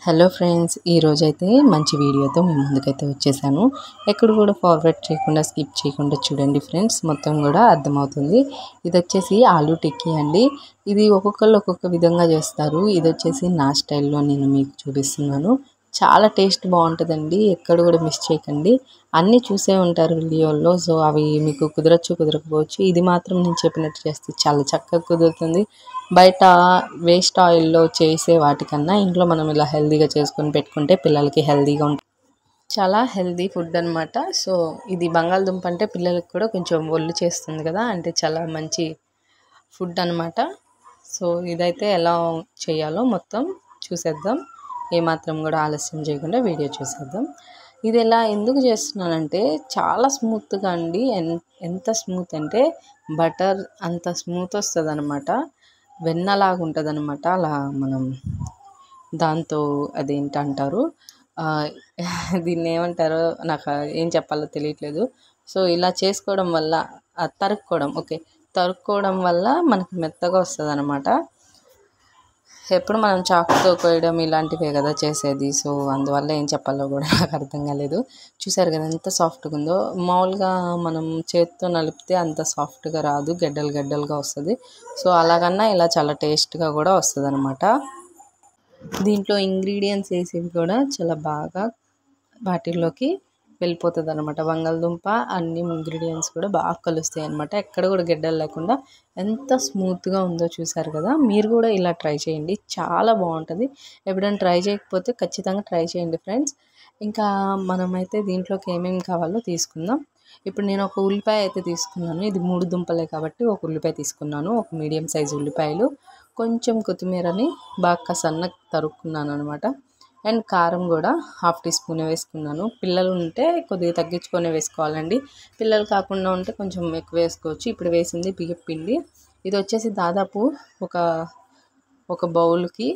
Hello friends, ఈరోజైతే మంచి వీడియోతో మీ ముందుకైతే వచ్చేసాను. ఎక్కడ కూడా ఫార్వర్డ్ చేయకుండా స్కిప్ చేయకుండా చూడండి ఫ్రెండ్స్, మొత్తం కూడా అర్థమవుతుంది. ఇది వచ్చేసి ఆలూ టిక్కీ అండి. ఇది ఒక్కొక్కళ్ళు ఒక్కొక్క విధంగా చేస్తారు. ఇది వచ్చేసి నా స్టైల్లో నేను మీకు చూపిస్తున్నాను. చాలా టేస్ట్ బాగుంటుందండి. ఎక్కడ కూడా మిస్ చేయకండి. అన్నీ చూసే ఉంటారు వీడియోల్లో, సో అవి మీకు కుదరచ్చు కుదరకపోవచ్చు. ఇది మాత్రం నేను చెప్పినట్టు చేస్తే చాలా చక్కగా కుదురుతుంది. బయట వేస్ట్ ఆయిల్లో చేసే వాటికన్నా ఇంట్లో మనం ఇలా హెల్తీగా చేసుకొని పెట్టుకుంటే పిల్లలకి హెల్తీగా ఉంటుంది. చాలా హెల్తీ ఫుడ్ అనమాట. సో ఇది బంగాళదుంప అంటే పిల్లలకి కూడా కొంచెం ఒళ్ళు చేస్తుంది కదా, అంటే చాలా మంచి ఫుడ్ అనమాట. సో ఇదైతే ఎలా చేయాలో మొత్తం చూసేద్దాం. ఏమాత్రం కూడా ఆలస్యం చేయకుండా వీడియో చూసేద్దాం. ఇది ఎలా ఎందుకు చేస్తున్నానంటే చాలా స్మూత్గా అండి. ఎంత స్మూత్ అంటే బటర్ అంత స్మూత్ వస్తుంది అనమాట. వెన్నలాగా ఉంటుంది అనమాట. అలా మనం దాంతో అదేంటంటారు, దీన్ని ఏమంటారో నాకు ఏం చెప్పాలో తెలియట్లేదు. సో ఇలా చేసుకోవడం వల్ల తరుక్కోవడం వల్ల మనకి మెత్తగా వస్తుంది అనమాట. ఎప్పుడు మనం చాకుతో కోయడం ఇలాంటివే కదా చేసేది. సో అందువల్ల ఏం చెప్పాలో కూడా నాకు అర్థం కాలేదు. చూసారు కదా ఎంత సాఫ్ట్గా ఉందో. మామూలుగా మనం చేతితో నలిపితే అంత సాఫ్ట్గా రాదు, గడ్డలు గడ్డలుగా వస్తుంది. సో అలాగన్నా ఇలా చాలా టేస్ట్గా కూడా వస్తుంది అనమాట. దీంట్లో ఇంగ్రీడియంట్స్ వేసేవి కూడా చాలా బాగా వాటిల్లోకి వెళ్ళిపోతుంది అనమాట. బంగాళదుంప అన్ని ఇంగ్రీడియంట్స్ కూడా బాగా కలుస్తాయి అనమాట. ఎక్కడ కూడా గడ్డలు లేకుండా ఎంత స్మూత్గా ఉందో చూసారు కదా. మీరు కూడా ఇలా ట్రై చేయండి, చాలా బాగుంటుంది. ఎప్పుడైనా ట్రై చేయకపోతే ఖచ్చితంగా ట్రై చేయండి ఫ్రెండ్స్. ఇంకా మనమైతే దీంట్లోకి ఏమేమి కావాలో తీసుకుందాం. ఇప్పుడు నేను ఒక ఉల్లిపాయ అయితే తీసుకున్నాను. ఇది 3 దుంపలే కాబట్టి ఒక ఉల్లిపాయ తీసుకున్నాను. ఒక మీడియం సైజు ఉల్లిపాయలు, కొంచెం కొత్తిమీరని బాగా సన్నగా తరుక్కున్నాను అనమాట. అండ్ కారం కూడా 1/2 టీ స్పూన్ వేసుకున్నాను. పిల్లలు ఉంటే కొద్దిగా తగ్గించుకొని వేసుకోవాలండి. పిల్లలు కాకుండా ఉంటే కొంచెం ఎక్కువ వేసుకోవచ్చు. ఇప్పుడు వేసింది బియ్యం పిండి. ఇది వచ్చేసి దాదాపు ఒక బౌల్కి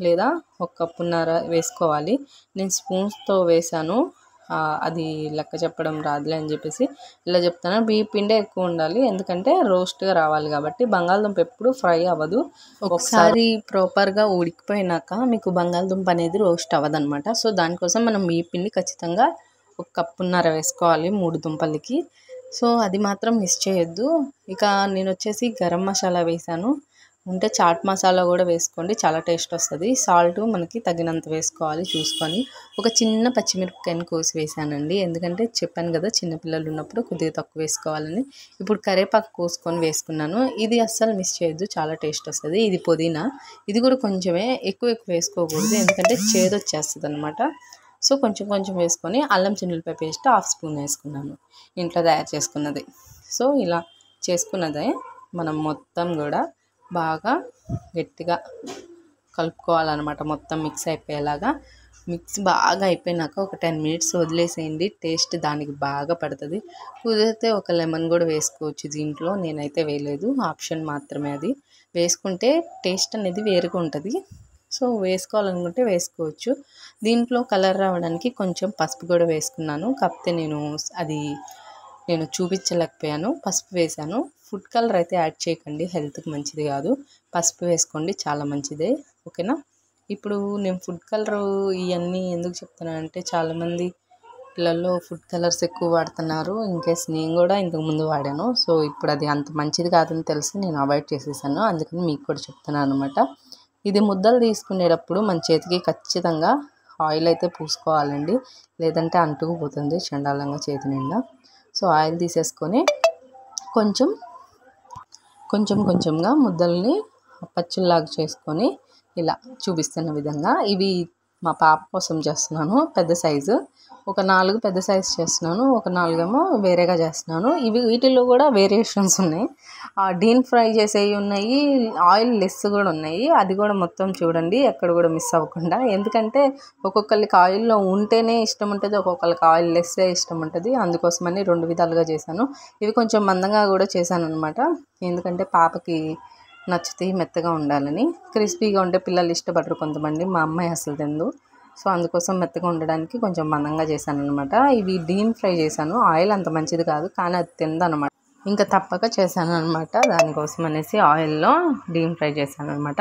లేదా 1 కప్పున్నర వేసుకోవాలి. నేను స్పూన్స్తో వేసాను. అది లెక్క చెప్పడం రాదులే అని చెప్పేసి ఇలా చెప్తాను. బియ్యం పిండే ఎక్కువ ఉండాలి, ఎందుకంటే రోస్ట్గా రావాలి కాబట్టి. బంగాళదుంప ఎప్పుడు ఫ్రై అవ్వదు. ఒకసారి ప్రాపర్గా ఉడికిపోయినాక మీకు బంగాళదుంప అనేది రోస్ట్ అవ్వదనమాట. సో దానికోసం మనం బియ్యం పిండి ఖచ్చితంగా 1 కప్పున్నర వేసుకోవాలి 3 దుంపలకి. సో అది మాత్రం మిస్ చేయొద్దు. ఇక నేను వచ్చేసి గరం మసాలా వేసాను. ఉంటే చాట్ మసాలా కూడా వేసుకోండి, చాలా టేస్ట్ వస్తుంది. సాల్ట్ మనకి తగినంత వేసుకోవాలి చూసుకొని. ఒక చిన్న పచ్చిమిరపకాయని కోసి వేసానండి, ఎందుకంటే చెప్పాను కదా చిన్నపిల్లలు ఉన్నప్పుడు కొద్దిగా తక్కువ వేసుకోవాలని. ఇప్పుడు కరివేపాకు కోసుకొని వేసుకున్నాను. ఇది అస్సలు మిస్ చేయొద్దు, చాలా టేస్ట్ వస్తుంది. ఇది పుదీనా, ఇది కూడా కొంచెమే, ఎక్కువ వేసుకోకూడదు ఎందుకంటే చేదు వచ్చేస్తుంది అనమాట. సో కొంచెం కొంచెం వేసుకొని అల్లం చిన్నులపాయ పేస్ట్ 1/2 స్పూన్ వేసుకున్నాను, ఇంట్లో తయారు చేసుకున్నది. సో ఇలా చేసుకున్నదే మనం మొత్తం కూడా బాగా గట్టిగా కలుపుకోవాలన్నమాట. మొత్తం మిక్స్ అయిపోయేలాగా. మిక్స్ బాగా అయిపోయినాక ఒక 10 మినిట్స్ వదిలేసేయండి. టేస్ట్ దానికి బాగా పడుతుంది. కుదిరితే ఒక లెమన్ కూడా వేసుకోవచ్చు దీంట్లో. నేనైతే వేయలేదు, ఆప్షన్ మాత్రమే అది. వేసుకుంటే టేస్ట్ అనేది వేరుగా ఉంటుంది. సో వేసుకోవాలనుకుంటే వేసుకోవచ్చు. దీంట్లో కలర్ రావడానికి కొంచెం పసుపు కూడా వేసుకున్నాను, కాకపోతే నేను చూపించలేకపోయాను. పసుపు వేసాను. ఫుడ్ కలర్ అయితే యాడ్ చేయకండి, హెల్త్కి మంచిది కాదు. పసుపు వేసుకోండి, చాలా మంచిదే. ఓకేనా. ఇప్పుడు నేను ఫుడ్ కలర్ ఇవన్నీ ఎందుకు చెప్తున్నానంటే చాలామంది పిల్లల్లో ఫుడ్ కలర్స్ ఎక్కువ వాడుతున్నారు. ఇన్కేస్ నేను కూడా ఇంతకుముందు వాడాను. సో ఇప్పుడు అది అంత మంచిది కాదని తెలిసి నేను అవాయిడ్ చేసేసాను. అందుకని మీకు కూడా చెప్తున్నాను అనమాట. ఇది ముద్దలు తీసుకునేటప్పుడు మన చేతికి ఖచ్చితంగా ఆయిల్ అయితే పూసుకోవాలండి, లేదంటే అంటుకుపోతుంది చండాలంగా చేతి నిండా. సో ఆయిల్ తీసేసుకొని కొంచెంగా ముద్దల్ని పచ్చుల్లాగా చేసుకొని ఇలా చూపిస్తున్న విధంగా. ఇవి మా పాప కోసం చేస్తున్నాను, పెద్ద సైజు. ఒక 4 పెద్ద సైజు చేస్తున్నాను, ఒక 4 ఏమో వేరేగా చేస్తున్నాను. వీటిల్లో కూడా వేరియేషన్స్ ఉన్నాయి. డీప్ ఫ్రై చేసేవి ఉన్నాయి, ఆయిల్ లెస్ కూడా ఉన్నాయి. అది కూడా మొత్తం చూడండి, ఎక్కడ కూడా మిస్ అవ్వకుండా. ఎందుకంటే ఒక్కొక్కరికి ఆయిల్లో ఉంటేనే ఇష్టం ఉంటుంది, ఒక్కొక్కరికి ఆయిల్ లెస్సే ఇష్టం ఉంటుంది. అందుకోసమని 2 విధాలుగా చేశాను. ఇవి కొంచెం మందంగా కూడా చేశాను అనమాట, ఎందుకంటే పాపకి నచ్చుతాయి మెత్తగా ఉండాలని. క్రిస్పీగా ఉంటే పిల్లలు ఇష్టపడరు కొంతమంది, మా అమ్మాయి అసలు తిందు. సో అందుకోసం మెత్తగా ఉండడానికి కొంచెం మందంగా చేశాను అనమాట. ఇవి డీప్ ఫ్రై చేశాను. ఆయిల్ అంత మంచిది కాదు, కానీ అది తిందనమాట. ఇంకా తప్పక చేశాను అనమాట. దానికోసం అనేసి ఆయిల్లో డీప్ ఫ్రై చేశాను అనమాట.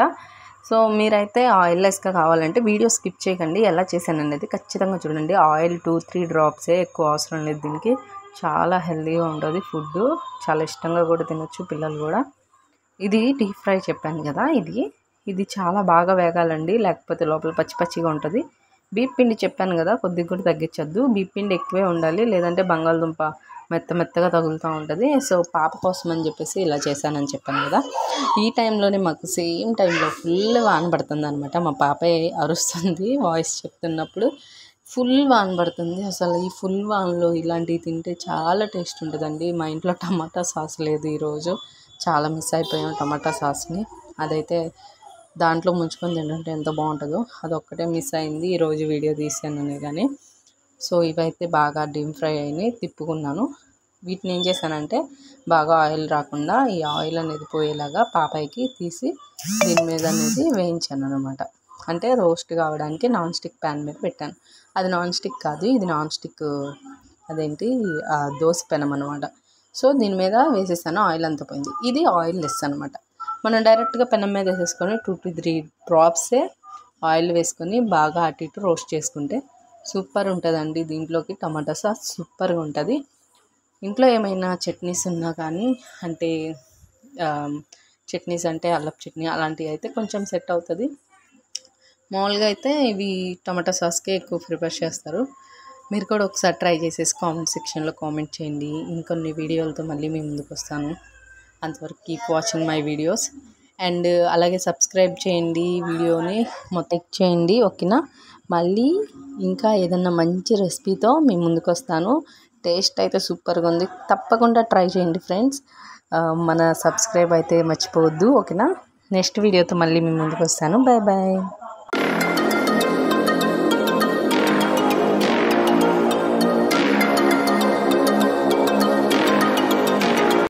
సో మీరైతే ఆయిల్లెస్గా కావాలంటే వీడియో స్కిప్ చేయకండి, ఎలా చేశాను అనేది ఖచ్చితంగా చూడండి. ఆయిల్ 2-3 డ్రాప్సే, ఎక్కువ అవసరం లేదు దీనికి. చాలా హెల్తీగా ఉంటుంది ఫుడ్, చాలా ఇష్టంగా కూడా తినొచ్చు పిల్లలు కూడా. ఇది డీప్ ఫ్రై చెప్పాను కదా, ఇది చాలా బాగా వేగాలండి, లేకపోతే లోపల పచ్చి పచ్చిగా ఉంటుంది. బీప్ పిండి చెప్పాను కదా, కొద్దిగా కూడా తగ్గించద్దు. బీప్ పిండి ఎక్కువే ఉండాలి, లేదంటే బంగాళదుంప మెత్తగా తగులుతూ ఉంటుంది. సో పాప కోసం అని చెప్పేసి ఇలా చేశానని చెప్పాను కదా. ఈ టైంలోనే మాకు సేమ్ టైంలో ఫుల్ వాన పడుతుంది అనమాట. మా పాపే అరుస్తుంది వాయిస్ చెప్తున్నప్పుడు. ఫుల్ వాన పడుతుంది. అసలు ఈ ఫుల్ వానలో ఇలాంటివి తింటే చాలా టేస్ట్ ఉంటుందండి. మా ఇంట్లో టమాటా సాస్ లేదు ఈరోజు, చాలా మిస్ అయిపోయాం టమాటా సాస్ని. అదైతే దాంట్లో ముంచుకొని తింటుంటే ఎంత బాగుంటుందో, అదొక్కటే మిస్ అయింది ఈరోజు వీడియో తీసాననే కానీ. సో ఇవైతే బాగా డీప్ ఫ్రై అయినాయి, తిప్పుకున్నాను. వీటిని ఏం చేశానంటే బాగా ఆయిల్ రాకుండా ఈ ఆయిల్ అనేది పోయేలాగా పాపాయికి తీసి దీని మీద అనేది వేయించాను అనమాట. అంటే రోస్ట్ కావడానికి నాన్ స్టిక్ ప్యాన్ మీద పెట్టాను. అది నాన్ స్టిక్ కాదు, ఇది నాన్ స్టిక్ దోశ పెనం అనమాట. సో దీని మీద వేసేసాను, ఆయిల్ అంతా పోయింది. ఇది ఆయిల్ లెస్ అనమాట. మనం డైరెక్ట్గా పెనం మీద వేసేసుకొని 2-3 డ్రాప్సే ఆయిల్ వేసుకొని బాగా అటు ఇటు రోస్ట్ చేసుకుంటే సూపర్ ఉంటుందండి. దీంట్లోకి టమాటా సాస్ సూపర్గా ఉంటుంది. ఇంట్లో ఏమైనా చట్నీస్ ఉన్నా కానీ, అంటే చట్నీస్ అంటే అల్లపు చట్నీ అలాంటివి అయితే కొంచెం సెట్ అవుతుంది. మామూలుగా అయితే ఇవి టమాటా సాస్కే ఎక్కువ ప్రిపేర్ చేస్తారు. మీరు కూడా ఒకసారి ట్రై చేసేసి కామెంట్ సెక్షన్లో కామెంట్ చేయండి. ఇంకొన్ని వీడియోలతో మళ్ళీ మీ ముందుకు వస్తాను. అంతవరకు keep watching my videos and అలాగే సబ్స్క్రైబ్ చేయండి, వీడియోని మొత్తం చేయండి, ఓకేనా. మళ్ళీ ఇంకా ఏదన్నా మంచి రెసిపీతో మీ ముందుకు వస్తాను. టేస్ట్ అయితే సూపర్గా ఉంది, తప్పకుండా ట్రై చేయండి ఫ్రెండ్స్. మన సబ్స్క్రైబ్ అయితే మర్చిపోవద్దు, ఓకేనా. నెక్స్ట్ వీడియోతో మళ్ళీ మీ ముందుకు వస్తాను. Bye bye.